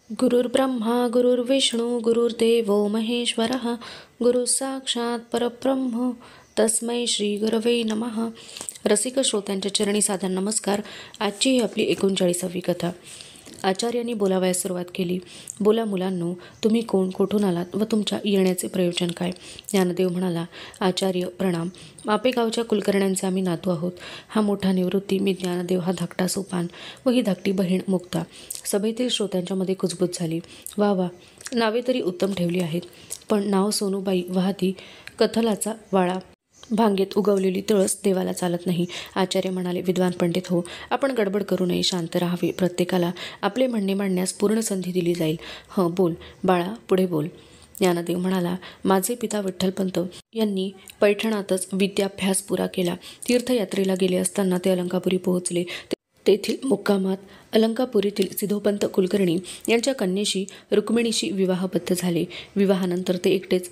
गुरुर्ब्रह्मा गुरुर्विष्णू गुरुर्देवो महेश्वरः गुरु साक्षात परब्रह्म तस्मै श्री गुरवे नमः. रसिक श्रोत्यांच्या चरणी साधन नमस्कार. आजची ही आपली 39वी कथा. आचार्यांनी बोलावयास सुरुवात केली. बोला मुलांनो, तुम्ही कोण, कुठून आलात व तुमच्या येण्याचे प्रयोजन काय? ज्ञानदेव म्हणाला, आचार्य प्रणाम. मापेगावच्या कुलकर्ण्यांचे आम्ही नातू आहोत. हा मोठा निवृत्ती, मी ज्ञानदेव, हा धाकटा सोपान व ही धाकटी बहीण मुक्ता. सभेतील श्रोत्यांच्या मध्ये कुजबूज झाली. वा वा, नावे तरी उत्तम ठेवली आहेत, पण नाव सोनूबाई वाहती कथलाचा वाळा, भांगेत उगवलेली तुळस देवाला चालत नाही. आचार्य म्हणाले, विद्वान पंडित हो, आपण गडबड करू नये, शांत राहावे. प्रत्येकाला आपले म्हणणे मांडण्यास पूर्ण संधी दिली जाईल. बोल बाळा, पुढे बोल. ज्ञानदेव म्हणाला, माझे पिता विठ्ठलपंत यांनी पैठणातच विद्याभ्यास पुरा केला. तीर्थयात्रेला गेले असताना ते अलंकापुरी पोहोचले. तेथील मुक्कामात अलंकापुरीतील सिद्धोपंत कुलकर्णी यांच्या कन्येशी रुक्मिणीशी विवाहबद्ध झाले. विवाहानंतर ते एकटेच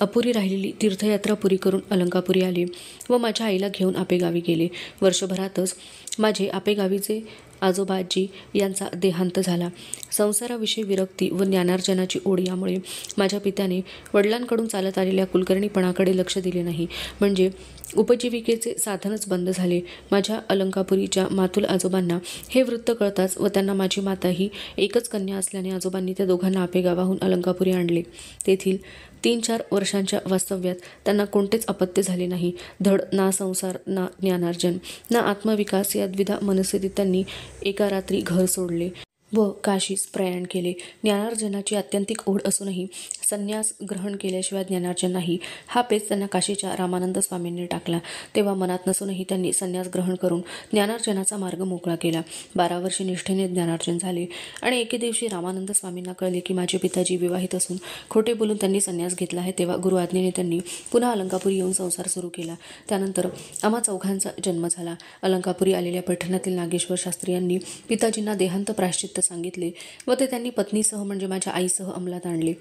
अपुरी राहिलेली तीर्थयात्रा पुरी करून अलंकापुरी आले व माझ्या आईला घेऊन आपेगावी गेले. वर्षभरातच माझे आपेगावीचे आजोबाजी यांचा देहांत झाला. संसाराविषयी विरक्ती व ज्ञानार्जनाची ओढ यामुळे माझ्या पित्याने वडिलांकडून चालत आलेल्या कुलकर्णीपणाकडे लक्ष दिले नाही. म्हणजे उपजीविकेचे साधनच बंद झाले. माझ्या अलंकापुरीच्या मातुल आजोबांना हे वृत्त कळताच व त्यांना माझी माता ही एकच कन्या असल्याने आजोबांनी त्या दोघांना आपेगावाहून अलंकापुरी आणले. तेथील 3-4 वर्षांच्या वास्तव्यात त्यांना कोणतेच अपत्य झाले नाही. धड ना संसार, ना ज्ञानार्जन, ना आत्मविकास या द्विधा मनस्थितीत त्यांनी एका रात्री घर सोडले व काशीस प्रयाण केले. ज्ञानार्जनाची आत्यंतिक ओढ असूनही संन्यास ग्रहण केल्याशिवाय ज्ञानार्जन नाही, हा पेच त्यांना काशीच्या रामानंद स्वामींनी टाकला. तेव्हा मनात नसूनही त्यांनी संन्यास ग्रहण करून ज्ञानार्जनाचा मार्ग मोकळा केला. 12 वर्षे निष्ठेने ज्ञानार्जन झाले आणि एके दिवशी रामानंद स्वामींना कळले की माझे पिताजी विवाहित असून खोटे बोलून त्यांनी संन्यास घेतला आहे. तेव्हा गुरु आज्ञेने त्यांनी पुन्हा अलंकापुरी येऊन संसार सुरू केला. त्यानंतर आम्हा चौघांचा जन्म झाला. अलंकापुरी आलेल्या पैठणातील नागेश्वर शास्त्री यांनी पिताजींना देहांत प्रायश्चित्त सांगितले व ते त्यांनी पत्नीसह म्हणजे माझ्या आईसह अंमलात आणले.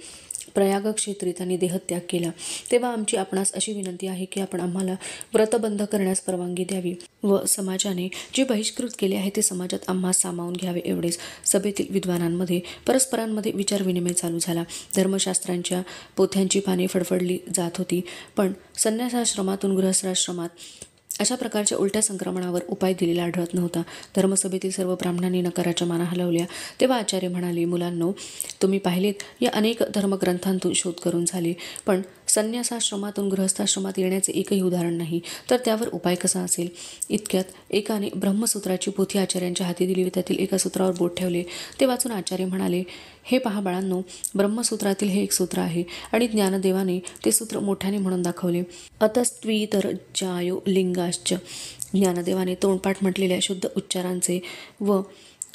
प्रयाग क्षेत्री त्यांनी देहत्याग केला. तेव्हा आमची आपणास अशी विनंती आहे की आपण आम्हाला व्रतबंध करण्यास परवानगी द्यावी व समाजाने जे बहिष्कृत केले आहे ते समाजात आम्हास सामावून घ्यावे. एवढेच. सभेतील विद्वानांमध्ये परस्परांमध्ये विचारविनिमय चालू झाला. धर्मशास्त्रांच्या पोथ्यांची पाने फडफडली जात होती, पण संन्यासाश्रमातून गृहस्थाश्रमात अशा प्रकारच्या उलट्या संक्रमणावर उपाय दिलेला आढळत नव्हता. धर्मसभेतील सर्व ब्राह्मणांनी नकाराच्या माना हलवल्या. तेव्हा आचार्य म्हणाले, मुलांनो, तुम्ही पाहिलेत, या अनेक धर्मग्रंथांतून शोध करून झाले, पण संन्यासाश्रमातून गृहस्थाश्रमात येण्याचे एकही उदाहरण नाही, तर त्यावर उपाय कसा असेल? इतक्यात एकाने ब्रह्मसूत्राची पोथी आचार्यांच्या हाती दिली व त्यातील एका सूत्रावर बोट ठेवले. ते वाचून आचार्य म्हणाले, हे पहा बाळांनो, ब्रह्मसूत्रातील हे एक सूत्र आहे आणि ज्ञानदेवाने ते सूत्र मोठ्याने म्हणून दाखवले. अतस्त्वीतर जायो लिंगाश्च. ज्ञानदेवाने तोंडपाठ म्हटलेल्या शुद्ध उच्चारांचे व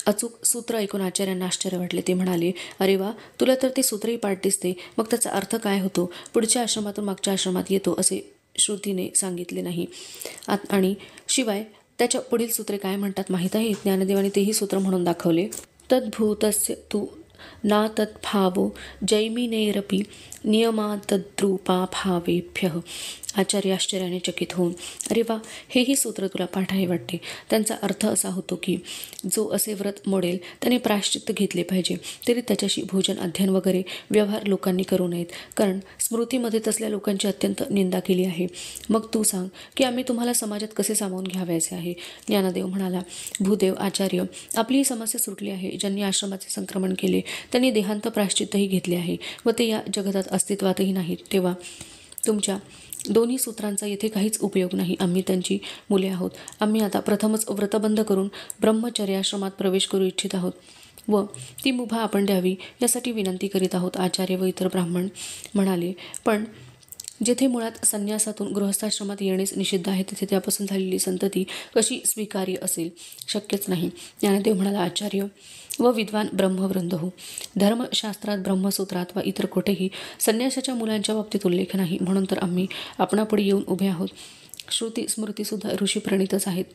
अचूक सूत्र ऐकून आचार्यांना आश्चर्य वाटले. ते म्हणाले, अरे वा, तुला तर ते सूत्रही पाठ दिसते, मग त्याचा अर्थ काय होतो? पुढच्या आश्रमातून मागच्या आश्रमात येतो असे श्रुतीने सांगितले नाही, आणि शिवाय त्याच्या पुढील सूत्रे काय म्हणतात माहीत आहे? ज्ञानदेवाने तेही सूत्र म्हणून दाखवले. तद्भूतस्य तु ना तद्भावो जैमिनेरपि नियमातद्रूपाभावेभ्यः. आचार्य आश्चर्याने चकित होऊन, अरे वा, हेही सूत्र तुला पाठ आहे वाटते. त्यांचा अर्थ असा होतो की जो असे व्रत मोडेल त्याने प्रायश्चित्त घेतले पाहिजे, तरी त्याच्याशी भोजन, अध्ययन वगैरे व्यवहार लोकांनी करू नयेत, कारण स्मृतीमध्ये तसल्या लोकांची अत्यंत निंदा केली आहे. मग तू सांग की आम्ही तुम्हाला समाजात कसे सामावून घ्यावयाचे आहे? ज्ञानदेव म्हणाला, भूदेव आचार्य, आपली ही समस्या सुटली आहे. ज्यांनी आश्रमाचे संक्रमण केले त्यांनी देहांत प्रायश्चित्तही घेतले आहे व ते या जगतात अस्तित्वातही नाहीत. तेव्हा तुमच्या दोन्ही सूत्रांचा येथे काहीच उपयोग नाही. आम्ही त्यांची मुले आहोत. आम्ही आता प्रथमच व्रतबंध करून ब्रह्मचर्याश्रमात प्रवेश करू इच्छित आहोत व ती मुभा आपण द्यावी यासाठी विनंती करीत आहोत. आचार्य व इतर ब्राह्मण म्हणाले, पण जेथे मुळात संन्यासातून गृहस्थाश्रमात येणेच निषिद्ध आहे, तिथे त्यापासून झालेली संतती कशी स्वीकार्य असेल? शक्यच नाही. ज्ञानदेव म्हणाला, आचार्य व विद्वान ब्रह्मवृंद हो, धर्मशास्त्रात, ब्रह्मसूत्रात वा इतर कुठेही संन्यासाच्या मुलांच्या बाबतीत उल्लेख नाही. म्हणून तर आम्ही आपणापुढे येऊन उभे आहोत. श्रुती स्मृतीसुद्धा ऋषीप्रणितच आहेत.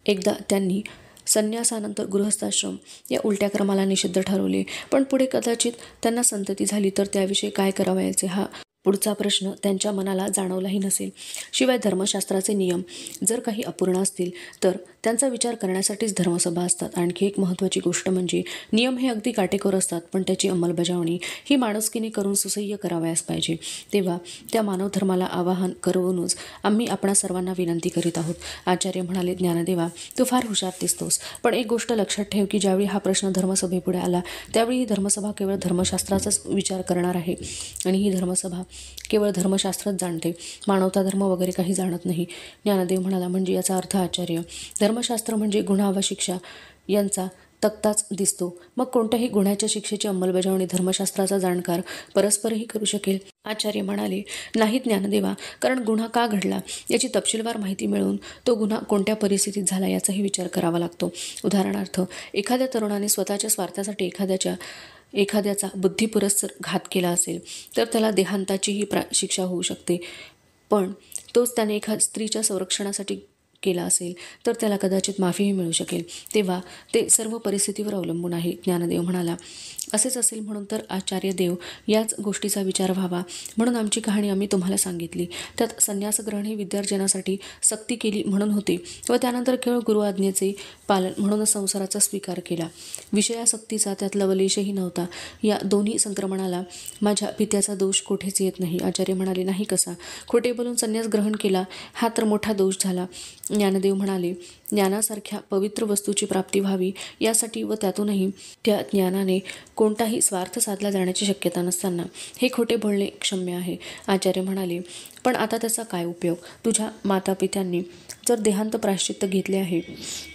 एकदा त्यांनी संन्यासानंतर गृहस्थाश्रम या उलट्या क्रमाला निषिद्ध ठरवले, पण पुढे कदाचित त्यांना संतती झाली तर त्याविषयी काय करावयाचे हा पुढचा प्रश्न त्यांच्या मनाला जाणवलाही नसेल. शिवाय धर्मशास्त्राचे नियम जर काही अपूर्ण असतील तर त्यांचा विचार करण्यासाठीच धर्मसभा असतात. आणखी एक महत्त्वाची गोष्ट म्हणजे नियम हे अगदी काटेकोर असतात, पण त्याची अंमलबजावणी ही माणुसकीने करून सुसह्य करावयास पाहिजे. तेव्हा त्या मानव धर्माला आवाहन करूनच आम्ही आपणा सर्वांना विनंती करीत आहोत. आचार्य म्हणाले, ज्ञानदेवा, तू फार हुशार दिसतोस, पण एक गोष्ट लक्षात ठेव की ज्यावेळी हा प्रश्न धर्मसभेपुढे आला त्यावेळी ही धर्मसभा केवळ धर्मशास्त्राचाच विचार करणार आहे आणि ही धर्मसभा केवळ धर्मशास्त्रच जाणते, मानवता धर्म वगैरे काही जाणत नाही. ज्ञानदेव म्हणाला, म्हणजे याचा अर्थ आचार्य, धर्मशास्त्र म्हणजे गुन्हा व शिक्षा यांचा तक्ताच दिसतो. मग कोणत्याही गुन्ह्याच्या शिक्षेची अंमलबजावणी धर्मशास्त्राचा जाणकार परस्परही करू शकेल? आचार्य म्हणाले, नाही ज्ञानदेवा, कारण गुन्हा का घडला याची तपशीलवार माहिती मिळवून तो गुन्हा कोणत्या परिस्थितीत झाला याचाही विचार करावा लागतो. उदाहरणार्थ, एखाद्या तरुणाने स्वतःच्या स्वार्थासाठी एखाद्याचा बुद्धिपुरस्सर घात केला असेल तर त्याला देहांताचीही शिक्षा होऊ शकते. पण तोच त्याने एखाद्या स्त्रीच्या संरक्षणासाठी केला असेल तर त्याला कदाचित माफीही मिळू शकेल. तेव्हा ते सर्व परिस्थितीवर अवलंबून आहे. ज्ञानदेव म्हणाला, असेच असेल म्हणून तर आचार्य देव याच गोष्टीचा विचार व्हावा म्हणून आमची कहाणी आम्ही तुम्हाला सांगितली. त्यात संन्यासग्रहण हे विद्यार्जनासाठी सक्ती केली म्हणून होते व त्यानंतर केवळ गुरु आज्ञेचे पालन म्हणूनच संसाराचा स्वीकार केला. विषयासक्तीचा त्यात लवलेशही नव्हता. या दोन्ही संक्रमणाला माझ्या पित्याचा दोष कोठेच येत नाही. आचार्य म्हणाले, नाही कसा? खोटे बोलून संन्यास ग्रहण केला हा तर मोठा दोष झाला. ज्ञानदेव म्हणाले, ज्ञानासारख्या पवित्र वस्तूची प्राप्ती व्हावी यासाठी व त्यातूनही त्या ज्ञानाने कोणताही स्वार्थ साधला जाण्याची शक्यता नसताना हे खोटे बोलणे क्षम्य आहे. आचार्य म्हणाले, पण आता त्याचा काय उपयोग? तुझ्या मातापित्यांनी जर देहांत प्रायश्चित्त घेतले आहे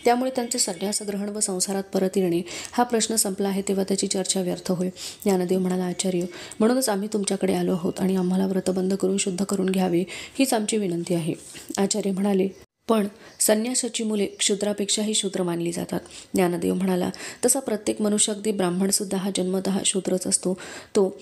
त्यामुळे त्यांचे संन्यास ग्रहण व संसारात परत येणे हा प्रश्न संपला आहे, तेव्हा त्याची चर्चा व्यर्थ होय. ज्ञानदेव म्हणाला, आचार्य, म्हणूनच आम्ही तुमच्याकडे आलो आहोत आणि आम्हाला व्रतबंध करून शुद्ध करून घ्यावे हीच आमची विनंती आहे. आचार्य म्हणाले, पण संन्यासाची मुले क्षुद्रापेक्षाही शूद्र मानली जातात. ज्ञानदेव म्हणाला, तसा प्रत्येक मनुष्य अगदी ब्राह्मणसुद्धा हा जन्मतः शूद्रच असतो. तो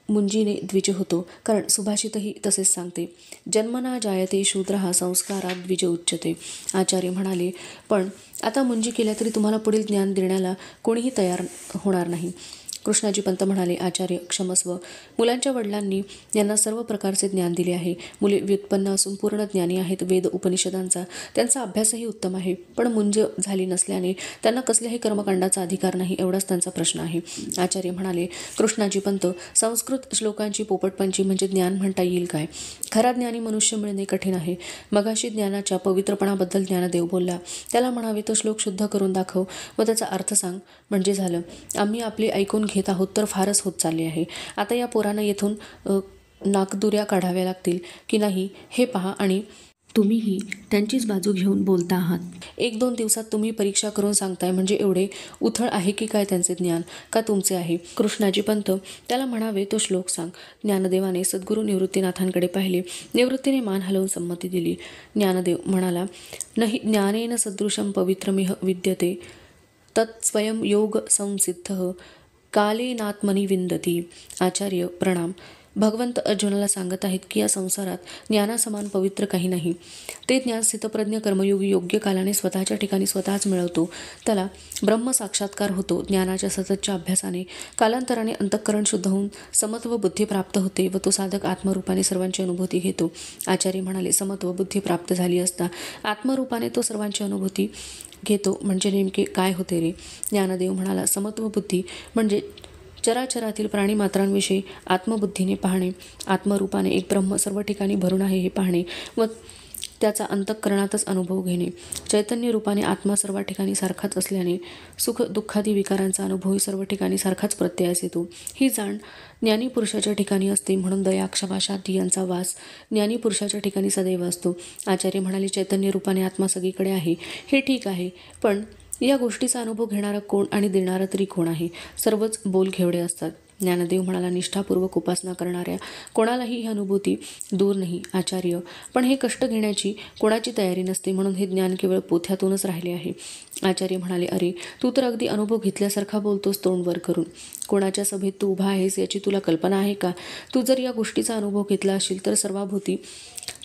मुंजीने द्विज होतो, कारण सुभाषितही तसेच सांगते, जन्मना जायते शूद्रः संस्कारात द्विज उच्यते. आचार्य म्हणाले, पण आता मुंजी केल्या तरी तुम्हाला पुढील ज्ञान देण्याला कोणीही तयार होणार नाही. कृष्णाजी पंत म्हणाले, आचार्य क्षमस्व, मुलांच्या वडिलांनी यांना सर्व प्रकारचे ज्ञान दिले आहे. मुले व्युत्पन्न असून पूर्ण ज्ञानी आहेत. वेद उपनिषदांचा त्यांचा अभ्यासही उत्तम आहे, पण मुंज झाली नसल्याने त्यांना कसल्याही कर्मकांडाचा अधिकार नाही, एवढाच त्यांचा प्रश्न आहे. आचार्य म्हणाले, कृष्णाजी पंत, संस्कृत श्लोकांची पोपटपंची म्हणजे ज्ञान म्हणता येईल काय? खरा ज्ञानी मनुष्य मिळणे कठीण आहे. मगाशी ज्ञानाच्या पवित्रपणाबद्दल ज्ञानदेव बोलला, त्याला म्हणावे तो श्लोक शुद्ध करून दाखव व त्याचा अर्थ सांग म्हणजे झालं. आम्ही आपले ऐकून घेत आहोत तर फारच होत चालले आहे. आता या पोरांना येथून नाकदुऱ्या काढाव्या लागतील की नाही हे पहा आणि तुम्हीही त्यांचीच बाजू घेऊन बोलता आहात. 1-2 दिवसात तुम्ही परीक्षा करून सांगताय म्हणजे एवढे उथळ आहे की काय त्यांचे ज्ञान, का तुमचे आहे? कृष्णाजी पंत, त्याला म्हणावे तो श्लोक सांग. ज्ञानदेवाने सद्गुरू निवृत्तीनाथांकडे पाहिले. निवृत्तीने मान हलवून संमती दिली. ज्ञानदेव म्हणाला, नहि ज्ञानेन सदृशं पवित्रमिह विद्यते तत्स्वयं योग संसिद्ध कालेनात्मनि विंदती. आचार्य प्रणाम. भगवंत अर्जुनाला सांगत आहेत की या संसारात ज्ञानासमान पवित्र काही नाही. ते ज्ञान स्थितप्रज्ञ कर्मयोगी योग्य कालाने स्वतःच्या ठिकाणी स्वतःच मिळवतो. त्याला ब्रह्मसाक्षात्कार होतो. ज्ञानाच्या सततच्या अभ्यासाने कालांतराने अंतःकरण शुद्ध होऊन समत्व बुद्धी प्राप्त होते व तो साधक आत्मरूपाने सर्वांची अनुभूती घेतो. आचार्य म्हणाले, समत्व बुद्धी प्राप्त झाली असता आत्मरूपाने तो सर्वांची अनुभूती घेतो म्हणजे नेमके काय होते रे? ज्ञानदेव म्हणाला, समत्व बुद्धी म्हणजे चराचरातील प्राणीमात्रांविषयी आत्मबुद्धीने पाहणे, आत्मरूपाने एक ब्रह्म सर्व ठिकाणी भरून आहे हे पाहणे व त्याचा अंतःकरणातच अनुभव घेणे. चैतन्य रूपाने आत्मा सर्व ठिकाणी सारखाच असल्याने सुख दुःखादी विकारांचा अनुभवही सर्व ठिकाणी सारखाच प्रत्ययास येतो. ही जाण ज्ञानी पुरुषाच्या ठिकाणी असते, म्हणून दया क्षमा शांती यांचा वास ज्ञानी पुरुषाच्या ठिकाणी सदैव असतो. आचार्य म्हणाले, चैतन्य रूपाने आत्मा सगळीकडे आहे हे ठीक आहे, पण या गोष्टीचा अनुभव घेणारा कोण आणि देणारा तरी कोण आहे? सर्वच बोलघेवडे असतात. ज्ञानदेव म्हणाला, निष्ठापूर्वक उपासना करणाऱ्या कोणालाही ही अनुभूती दूर नाही आचार्य, पण हे कष्ट घेण्याची कोणाची तयारी नसते म्हणून हे ज्ञान केवळ पोथ्यातूनच राहिले आहे. आचार्य म्हणाले, अरे तू तर अगदी अनुभव घेतल्यासारखा बोलतोस तोंड वर करून. कोणाच्या सभेत तू उभा आहेस याची तुला कल्पना आहे का? तू जर या गोष्टीचा अनुभव घेतला असेल तर सर्वाभूती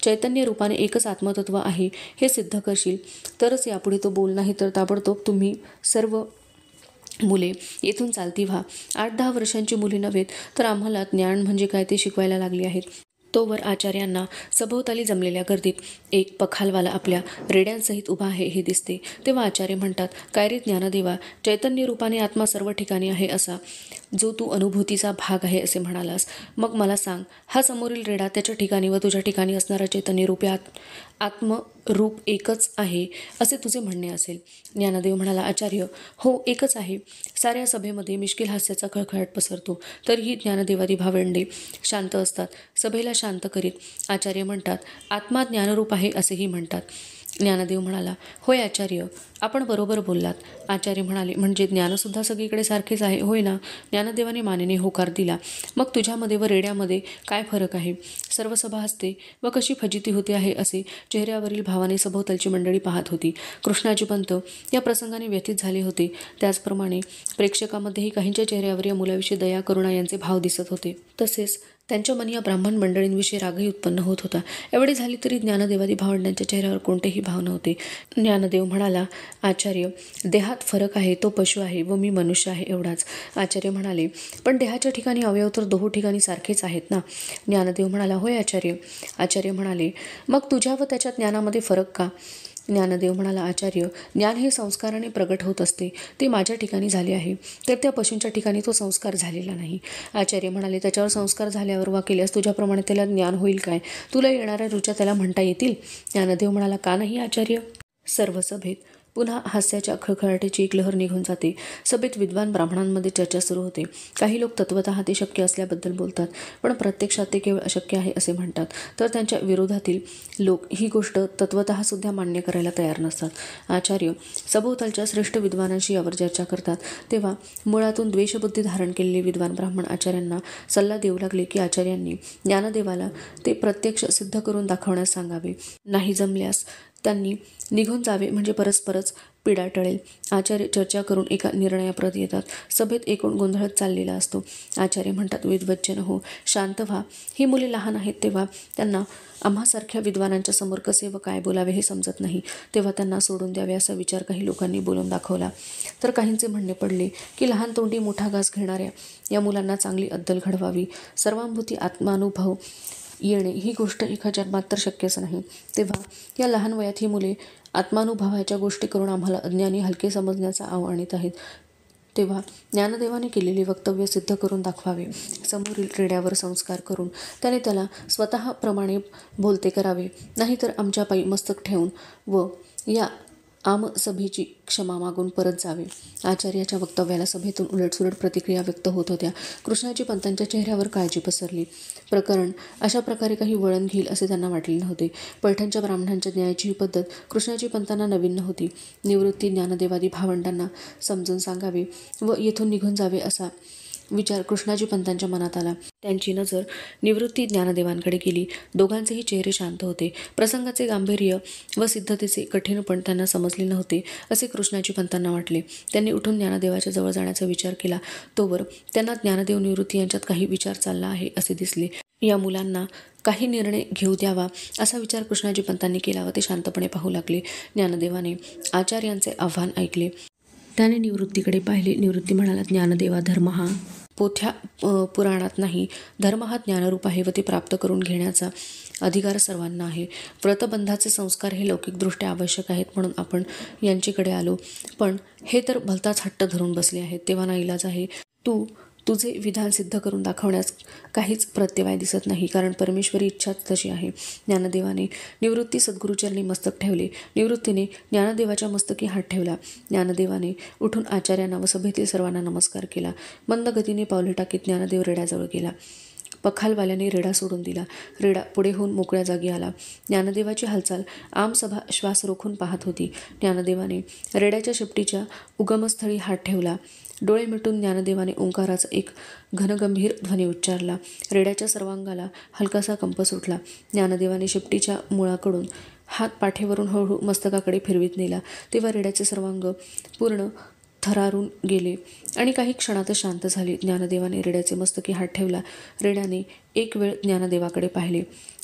चैतन्य रूपाने एकच आत्मतत्व आहे हे सिद्ध करशील तरच यापुढे तो बोल, नाही तर ताबडतोब तुम्ही सर्व मुले येथून चालती व्हा. 8-10 वर्षांची मुले नव्हेत तर आम्हाला ज्ञान म्हणजे काय ते शिकवायला लागली आहेत. तोवर आचार्यांना सभोवताली जमलेल्या गर्दीत एक पखालवाला आपल्या रेड्यांसहित उभा आहे हे दिसते. तेव्हा आचार्य म्हणतात, काय रे ज्ञानदेवा, चैतन्य रूपाने आत्मा सर्व ठिकाणी आहे असा जो तू अनुभूतीचा भाग आहे असे म्हणालास, मग मला सांग, हा समोरील रेडा त्याच्या ठिकाणी व तुझ्या ठिकाणी असणारा चैतन्य रूपी आत्मरूप एकच आहे असे तुझे म्हणणे असेल. ज्ञानदेव म्हणाला, आचार्य, हो एकच आहे. साऱ्या सभेमध्ये मिश्किल हास्याचा खळखळाट पसरतो, तरीही ज्ञानदेवादी भावंडे शांत असतात. सभेला शांत करीत आचार्य म्हणतात, आत्मा ज्ञानरूप आहे असेही म्हणतात. ज्ञानदेव म्हणाला, होय आचार्य, आपण बरोबर बोललात. आचार्य म्हणाले, म्हणजे ज्ञानसुद्धा सगळीकडे सारखेच आहे होय ना? ज्ञानदेवाने मानेने होकार दिला. मग तुझ्यामध्ये व रेड्यामध्ये काय फरक आहे? सर्व सभा हसते व कशी फजिती होते आहे असे चेहऱ्यावरील भावाने सभोवतालची मंडळी पाहत होती. कृष्णाजी पंत या प्रसंगाने व्यथित झाले होते. त्याचप्रमाणे प्रेक्षकामध्येही काहींच्या चेहऱ्यावर या मुलाविषयी दया, करुणा यांचे भाव दिसत होते. तसेच त्यांच्या मनी या ब्राह्मण मंडळींविषयी रागही उत्पन्न होत होता. एवढे झाले तरी ज्ञानदेवादी भावंडांच्या चेहऱ्यावर कोणतेही भाव नव्हते. ज्ञानदेव म्हणाला, आचार्य, देहात फरक आहे, तो पशु आहे व मी मनुष्य आहे एवढाच. आचार्य म्हणाले, पण देहाच्या ठिकाणी अवयव तर दोहो ठिकाणी सारखेच आहेत ना? ज्ञानदेव म्हणाला, होय आचार्य. आचार्य म्हणाले, मग तुझ्या व त्याच्या ज्ञानामध्ये फरक का? ज्ञानदेव म्हणाला, आचार्य, ज्ञान हे संस्काराने प्रगट होत असते. ते माझ्या ठिकाणी झाले आहे, तर त्या पशूंच्या ठिकाणी तो संस्कार झालेला नाही. आचार्य म्हणाले, त्याच्यावर संस्कार झाल्यावर वा केल्यास तुझ्याप्रमाणे त्याला ज्ञान होईल काय? तुला येणाऱ्या रुचा त्याला म्हणता येतील? ज्ञानदेव म्हणाला, का नाही आचार्य? सर्व सभेत पुन्हा हास्याच्या खळखळाटाची एक लहर निघून जाते. सभेत विद्वान ब्राह्मणांमध्ये चर्चा सुरू होते. काही लोक तत्वतः ते शक्य असल्याबद्दल बोलतात, पण प्रत्यक्षात ते केवळ अशक्य आहे असे म्हणतात. तर त्यांच्या विरोधातील लोक ही गोष्ट तत्वतः सुद्धा मान्य करायला तयार नसतात. आचार्य सभोवतालच्या श्रेष्ठ विद्वानांशी यावर चर्चा करतात. तेव्हा मुळातून द्वेषबुद्धी धारण केलेले विद्वान ब्राह्मण आचार्यांना सल्ला देऊ लागले की आचार्यांनी ज्ञानदेवाला ते प्रत्यक्ष सिद्ध करून दाखवण्यास सांगावे. नाही जमल्यास त्यांनी निघून जावे, म्हणजे परस्परच पीडा टळेल. आचार्य चर्चा करून एका निर्णयाप्रत येतात. सभेत एकूण गोंधळच चाललेला असतो. आचार्य म्हणतात, विद्वज्जन हो, शांत व्हा. ही मुले लहान आहेत, तेव्हा त्यांना आम्हासारख्या विद्वानांच्या समोर कसे व काय बोलावे हे समजत नाही. तेव्हा त्यांना सोडून द्यावे असा विचार काही लोकांनी बोलून दाखवला. तर काहींचे म्हणणे पडले की लहान तोंडी मोठा घास घेणाऱ्या या मुलांना चांगली अद्दल घडवावी. सर्वांभूती आत्मानुभव येणे ही गोष्ट एका जन्मात तर शक्यच नाही. तेव्हा या लहान वयात ही मुले आत्मानुभवाच्या गोष्टी करून आम्हाला अज्ञानी हलके समजण्याचा आव आणीत आहेत. तेव्हा ज्ञानदेवाने केलेले वक्तव्य सिद्ध करून दाखवावे. समोरील रेड्यावर संस्कार करून त्याला स्वतःप्रमाणे बोलते करावे. नाहीतर आमच्या पायी मस्तक ठेवून व या आमसभेची क्षमा मागून परत जावे. आचार्याच्या वक्तव्याला सभेतून उलटसुलट प्रतिक्रिया व्यक्त होत होत्या. कृष्णाजी पंतांच्या चेहऱ्यावर काळजी पसरली. प्रकरण अशा प्रकारे काही वळण घेईल असे त्यांना वाटले नव्हते. पैठणच्या ब्राह्मणांच्या न्यायाची ही पद्धत कृष्णाजी पंतांना नवीन नव्हती. निवृत्ती ज्ञानदेवादी भावंडांना समजून सांगावे व येथून निघून जावे असा विचार कृष्णाजी पंतांच्या मनात आला. त्यांची नजर निवृत्ती ज्ञानदेवांकडे गेली. दोघांचेही चेहरे शांत होते. प्रसंगाचे गांभीर्य व सिद्धतेचे कठीणपण त्यांना समजले नव्हते असे कृष्णाजी पंतांना वाटले. त्यांनी उठून ज्ञानदेवाच्या जवळ जाण्याचा विचार केला. तोवर त्यांना ज्ञानदेव निवृत्ती यांच्यात काही विचार चालला आहे असे दिसले. या मुलांना काही निर्णय घेऊ द्यावा असा विचार कृष्णाजी पंतांनी केला व ते शांतपणे पाहू लागले. ज्ञानदेवाने आचार्यांचे आव्हान ऐकले. त्याने निवृत्तीकडे पाहिले. निवृत्ती म्हणाला, ज्ञानदेवा, धर्म हा पोथ्या पुराणात नाही. धर्म हा ज्ञानरूप आहे व ते प्राप्त करून घेण्याचा अधिकार सर्वांना आहे. व्रतबंधाचे संस्कार हे लौकिकदृष्ट्या आवश्यक आहेत म्हणून आपण यांच्याकडे आलो, पण हे तर भलताच हट्ट धरून बसले आहेत. तेव्हा नाईलाज आहे. तुझे विधान सिद्ध करून दाखवण्यास काहीच प्रत्यवाय दिसत नाही, कारण परमेश्वरी इच्छाच तशी आहे. ज्ञानदेवाने निवृत्ती सद्गुरूचरणी मस्तक ठेवले. निवृत्तीने ज्ञानदेवाच्या मस्तकी हात ठेवला. ज्ञानदेवाने उठून आचार्यांना व सभेतील सर्वांना नमस्कार केला. मंद गतीने पावले टाकीत ज्ञानदेव रेड्याजवळ गेला. पखालवाल्याने रेडा सोडून दिला. रेडा पुढे होऊन मोकळ्या जागी आला. ज्ञानदेवाची हालचाल आमसभा श्वास रोखून पाहत होती. ज्ञानदेवाने रेड्याच्या शेपटीच्या उगमस्थळी हात ठेवला. डोळे मिटून ज्ञानदेवाने ओंकाराचा एक घनगंभीर ध्वनी उच्चारला. रेड्याच्या सर्वांगाला हलकासा कंप सुटला. ज्ञानदेवाने शेपटीच्या मुळाकडून हात पाठीवरून हळूहळू मस्तकाकडे फिरवीत नेला. तेव्हा रेड्याचे सर्वांग पूर्ण थरारून गेले आणि काही क्षणातच शांत झाले. ज्ञानदेवाने रेड्याचे मस्तकी हात ठेवला. रेड्याने एक वेळ ज्ञानदेवाकडे पाहिले.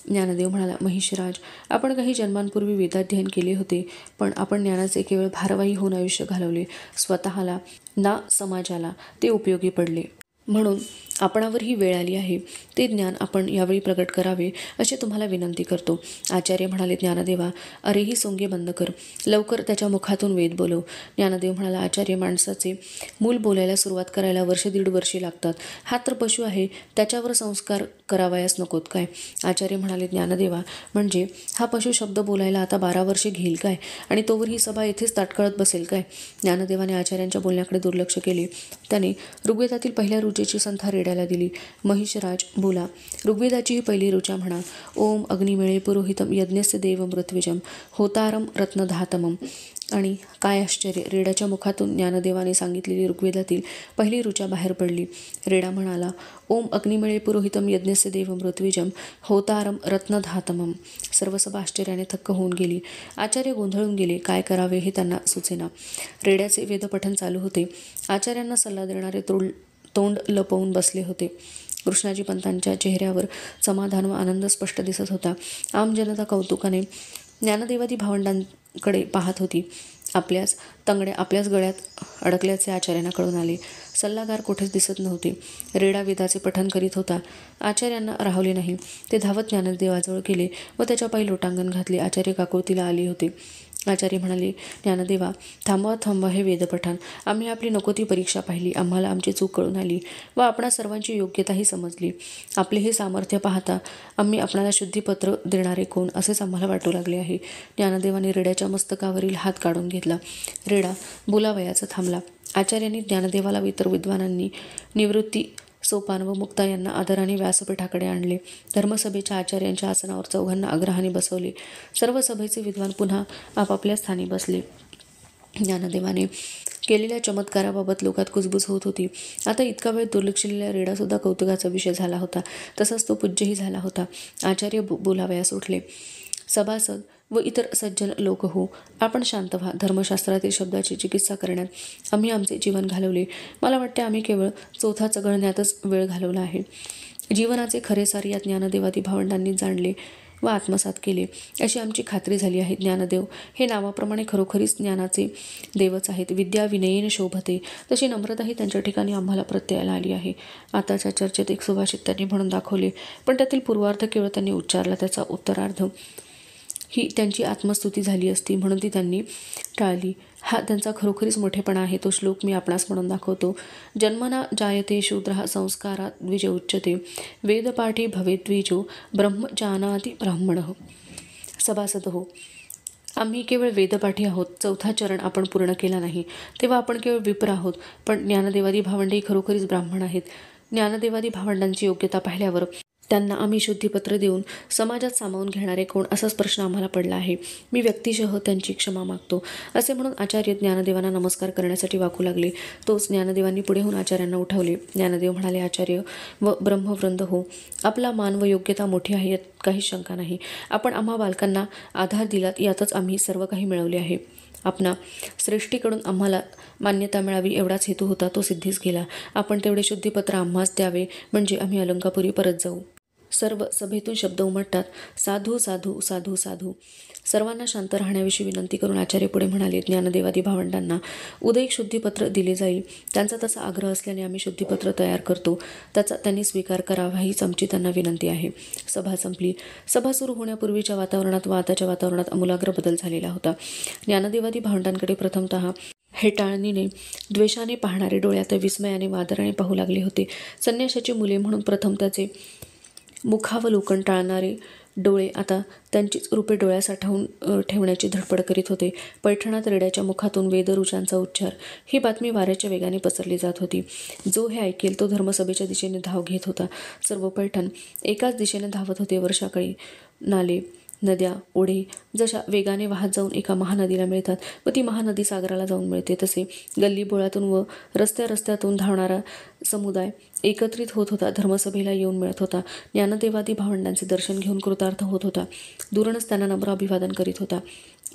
ज्ञानदेव म्हणाला, महिषराज, आपण काही जन्मांपूर्वी वेदाध्ययन केले होते, पण आपण ज्ञानाचे केवळ भारवाही होऊन आयुष्य घालवले. स्वतःला ना समाजाला ते उपयोगी पडले. म्हणून आपणावर ही वेळ आली आहे, ते ज्ञान आपण यावेळी प्रगट करावे अशी तुम्हाला विनंती करतो. आचार्य म्हणाले, ज्ञानदेवा, अरे ही सोंगे बंद कर, लवकर त्याच्या मुखातून वेद बोलव. ज्ञानदेव म्हणाला, आचार्य, माणसाचे मूल बोलायला सुरुवात करायला 1-1.5 वर्षे लागतात. हा तर पशु आहे, त्याच्यावर संस्कार करावयास नकोत काय? आचार्य म्हणाले, ज्ञानदेवा, म्हणजे हा पशु शब्द बोलायला आता 12 वर्षे घेईल काय? आणि तोवर ही सभा येथेच ताटकळत बसेल काय? ज्ञानदेवाने आचार्यांच्या बोलण्याकडे दुर्लक्ष केले. त्याने ऋग्वेदातील पहिल्या ऋचेची संथा रेड्याला दिली. महिषराज बोला, ऋग्वेदाची ही पहिली ऋचा म्हणा. ओम अग्निमेळे पुरोहितम यज्ञस्य देव मृत्विजम होतारम रत्नधातमम. आणि काय आश्चर्य, रेड्याच्या मुखातून ज्ञानदेवाने सांगितलेली ऋग्वेदातील पहिली ऋचा बाहेर पडली. रेडा म्हणाला, ओम अग्निमेळे पुरोहितम यज्ञस्य देव मृत्विजम होतारम रत्नधातमम. सर्व सभा आश्चर्याने थक्क होऊन गेली. आचार्य गोंधळून गेले. काय करावे हे त्यांना सुचेना. रेड्याचे वेदपठण चालू होते. आचार्यांना सल्ला देणारे तोंड लपवून बसले होते. कृष्णाजी पंतांच्या चेहऱ्यावर समाधान व आनंद स्पष्ट दिसत होता. आम जनता कौतुकाने ज्ञानदेवादी भावंडांकडे पाहत होती. आपल्याच तंगड्या आपल्याच गळ्यात अडकल्याचे आचार्यांना कळून आले. सल्लागार कुठेच दिसत नव्हते. रेडा वेदाचे पठण करीत होता. आचार्यांना राहवले नाही. ते धावत ज्ञानदेवाजवळ गेले व त्याच्या पायी लोटांगण घातले. आचार्य काकुळतीला आले होते. आचार्य म्हणाले, ज्ञानदेवा, थांबवा हे वेदपठण. आम्ही आपली नको ती परीक्षा पाहिली. आम्हाला आमची चूक कळून आली व आपणा सर्वांची योग्यताही समजली. आपले हे सामर्थ्य पाहता आम्ही आपणाला शुद्धीपत्र देणारे कोण असेच आम्हाला वाटू लागले आहे. ज्ञानदेवाने रेड्याच्या मस्तकावरील हात काढून घेतला. रेडा बोलावयाचा थांबला. आचार्यांनी ज्ञानदेवाला इतर विद्वानांनी निवृत्ती, सोपान व मुक्ता यांना आदराने व्यासपीठाकडे आणले. धर्मसभेच्या आचार्यांच्या आसनावर चौघांना आग्रहाने बसवले. सर्व सभेचे विद्वान पुन्हा आपापल्या स्थानी बसले. ज्ञानदेवाने केलेल्या चमत्काराबाबत लोकात कुजबूज होत होती. आता इतका वेळ दुर्लक्षलेला रेडासुद्धा कौतुकाचा विषय झाला होता. तसाच तो पूज्यही झाला होता. आचार्य बोलावयास उठले. सभासद व इतर सज्जन लोक हो, आपण शांत व्हा. धर्मशास्त्रातील शब्दाची चिकित्सा करण्यात आम्ही आमचे जीवन घालवले. मला वाटते आम्ही केवळ चोथा चघळण्यातच वेळ घालवला आहे. जीवनाचे खरे सार या ज्ञानदेवादी भावंडांनी जाणले व आत्मसात केले अशी आमची खात्री झाली आहे. ज्ञानदेव हे नावाप्रमाणे खरोखरीच ज्ञानाचे देवच आहेत. विद्या विनयेन शोभते, तशी नम्रताही त्यांच्या ठिकाणी आम्हाला प्रत्ययाला आली आहे. आताच्या चर्चेत एक सुभाषित त्यांनी म्हणून दाखवले, पण त्यातील पूर्वार्ध केवळ त्यांनी उच्चारला. त्याचा उत्तरार्ध ही त्यांची आत्मस्तुती झाली असती म्हणून ती त्यांनी टाळली. हा त्यांचा खरोखरीच मोठेपणा आहे. तो श्लोक मी आपणास म्हणून दाखवतो. जन्मना जायते शूद्रः संस्कारात् द्विज उच्यते वेदपाठी भवेत् द्विजो ब्रह्म जानाति ब्राह्मणः. सभासद हो, आम्ही केवळ वेदपाठी आहोत. चौथा चरण आपण पूर्ण केला नाही तेव्हा आपण केवळ विप्र आहोत. पण ज्ञानदेवादी भावंडे खरोखरीच ब्राह्मण आहेत. ज्ञानदेवादी भावंडांची योग्यता पाहिल्यावर त्यांना आम्ही शुद्धीपत्र देऊन समाजात सामावून घेणारे कोण असाच प्रश्न आम्हाला पडला आहे. मी व्यक्तिशः त्यांची क्षमा मागतो. असे म्हणून आचार्य ज्ञानदेवांना नमस्कार करण्यासाठी वाकू लागले. तोच ज्ञानदेवांनी पुढे होऊन आचार्यांना उठवले. ज्ञानदेव म्हणाले, आचार्य व ब्रह्मवृंद हो, आपला मान व योग्यता मोठी आहे यात काही शंका नाही. आपण आम्हा बालकांना आधार दिलात यातच आम्ही सर्व काही मिळवले आहे. आपणा सृष्टीकडून आम्हाला मान्यता मिळावी एवढाच हेतू होता, तो सिद्धीस गेला. आपण तेवढे शुद्धीपत्र आम्हास द्यावे म्हणजे आम्ही अलंकापुरी परत जाऊ. सर्व सभेतून शब्द उमटतात, साधू साधू साधू साधू. सर्वांना शांत राहण्याविषयी विनंती करून आचार्य पुढे म्हणाले, ज्ञानदेवादी भावंडांना उद्या एक शुद्धीपत्र दिले जाईल. त्यांचा तसा आग्रह असल्याने आम्ही शुद्धीपत्र तयार करतो. त्याचा त्यांनी स्वीकार करावा हीच आमची त्यांना विनंती आहे. सभा संपली. सभा सुरू होण्यापूर्वीच्या वातावरणात व आताच्या वातावरणात आमूलाग्र बदल झालेला होता. ज्ञानदेवादी भावंडांकडे प्रथमतः हेटाळणीने द्वेषाने पाहणारे डोळ्यात विस्मयाने वादराने पाहू लागले होते. संन्याशाची मुले म्हणून प्रथम त्याचे मुखावलोकन टाळणारे डोळे आता त्यांचीच रूपे डोळ्यात साठवून ठेवण्याची धडपड करीत होते. पैठणात रेड्याच्या मुखातून वेदऋचांचा उच्चार, ही बातमी वाऱ्याच्या वेगाने पसरली जात होती. जो हे ऐकेल तो धर्मसभेच्या दिशेने धाव घेत होता. सर्व पैठण एकाच दिशेने धावत होते. वर्षाकाळी नाले, नद्या, ओढे जशा वेगाने वाहत जाऊन एका महानदीला मिळतात व ती महानदी सागराला जाऊन मिळते, तसे गल्लीबोळातून व रस्त्यातून धावणारा समुदाय एकत्रित होत होता. धर्मसभेला येऊन मिळत होता. ज्ञानदेवादी भावंडांचे दर्शन घेऊन कृतार्थ होत होता. दूरनच त्यांना नम्र अभिवादन करीत होता.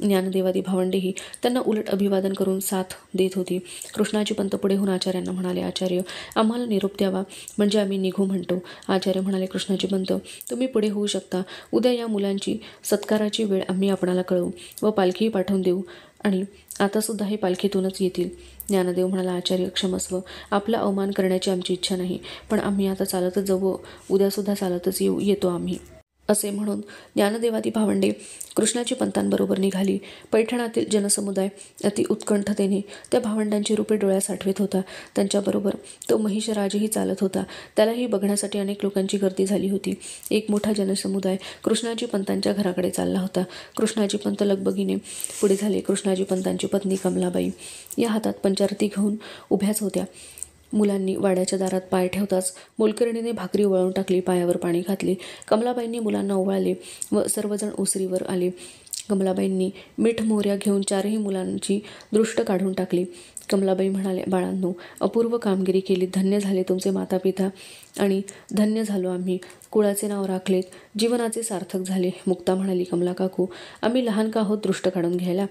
ज्ञानदेवादी भावंडेही त्यांना उलट अभिवादन करून साथ देत होती. कृष्णाजी पंत पुढे होऊन आचार्यांना म्हणाले, आचार्य आम्हाला निरोप द्यावा म्हणजे आम्ही निघू म्हणतो. आचार्य म्हणाले, कृष्णाजी पंत तुम्ही पुढे होऊ शकता. उद्या या मुलांची सत्काराची वेळ आम्ही आपणाला कळवू व पालखीही पाठवून देऊ आणि आतासुद्धा हे पालखीतूनच येतील. ज्ञानदेव म्हणाला, आचार्य क्षमस्व, आपला अवमान करण्याची आमची इच्छा नाही, पण आम्ही आता चालतच जाऊ, उद्यासुद्धा चालतच येतो आम्ही. असे म्हणून ज्ञानदेवादी भावंडे कृष्णाची पंतांबरोबर निघाली. पैठणातील जनसमुदाय अति उत्कंठतेने त्या भावंडांची रूपे डोळ्यात साठवत होता. त्यांच्याबरोबर तो महिषराजही चालत होता. त्यालाही बघण्यासाठी अनेक लोकांची गर्दी झाली होती. एक मोठा जनसमुदाय कृष्णाजी पंतांच्या घराकडे चालला होता. कृष्णाजी पंत लगबगीने पुढे झाले. कृष्णाजी पंतांची पत्नी कमलाबाई या हातात पंचारती घेऊन उभ्याच होत्या. मुलांनी वाड्याच्या दारात पाय ठेवताच मोलकरणीने भाकरी वळवून टाकली, पायावर पाणी घातले. कमलाबाईंनी मुलांना ओवाळले व सर्वजण ओसरीवर आले. कमलाबाईंनी मीठ मोहऱ्या घेऊन चारही मुलांची दृष्ट काढून टाकली. कमलाबाई म्हणाल्या, बाळांनो, अपूर्व कामगिरी केली. धन्य झाले तुमचे मातापिता आणि धन्य झालो आम्ही. कुळाचे नाव राखलेत, जीवनाचे सार्थक झाले. मुक्ता म्हणाली, कमला काकू, आम्ही लहान का आहोत दृष्ट काढून घ्यायला,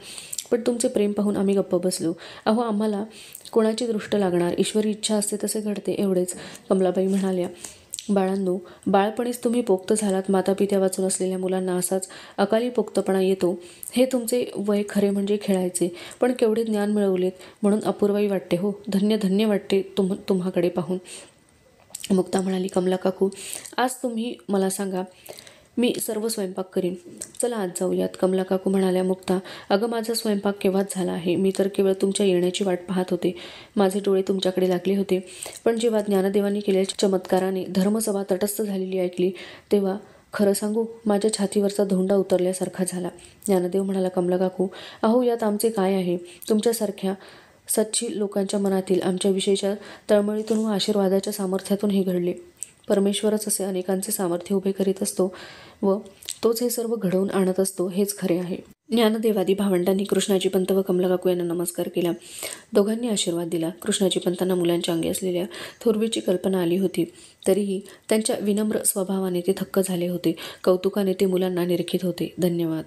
पण तुमचे प्रेम पाहून आम्ही गप्प बसलो. अहो, आम्हाला कोणाची दृष्ट लागणार, ईश्वरी इच्छा असते तसे घडते, एवढेच. कमलाबाई म्हणाल्या, बाळांनो, बाळपणीच तुम्ही पोक्त झालात. मातापित्या वाचून असलेल्या मुलांना असाच अकाली पोक्तपणा येतो. हे तुमचे वय खरे म्हणजे खेळायचे, पण केवढे ज्ञान मिळवलेत म्हणून अपूर्वाई वाटते हो. धन्य धन्य वाटते तुम्हाकडे पाहून. मुक्ता म्हणाली, कमला काकू, आज तुम्ही मला सांगा, मी सर्व स्वयंपाक करीन. चला आज जाऊयात. कमला काकू म्हणाल्या, मुक्ता, अगं माझा स्वयंपाक केव्हाच झाला आहे. मी तर केवळ तुमच्या येण्याची वाट पाहत होते. माझे डोळे तुमच्याकडे लागले होते. पण जेव्हा ज्ञानदेवांनी केलेल्या चमत्काराने धर्मसभा तटस्थ झालेली ऐकली, तेव्हा खरं सांगू, माझ्या छातीवरचा धोंडा उतरल्यासारखा झाला. ज्ञानदेव म्हणाला, कमला काकू, अहो, यात आमचे काय आहे. तुमच्यासारख्या सच्ची लोकांच्या मनातील आमच्याविषयीच्या तळमळीतून व आशीर्वादाच्या सामर्थ्यातून हे घडले. परमेश्वरच असे अनेकांचे सामर्थ्य उभे करीत असतो व तोच हे सर्व घडवून आणत असतो, हेच खरे आहे. ज्ञानदेवादी भावंडांनी कृष्णाजी पंत व कमला काकू यांना नमस्कार केला. दोघांनी आशीर्वाद दिला. कृष्णाजी पंतांना मुलांच्या अंगी असलेल्या थोरवीची कल्पना आली होती, तरीही त्यांच्या विनम्र स्वभावाने ते थक्क झाले होते. कौतुकाने ते मुलांना निरखित होते. धन्यवाद.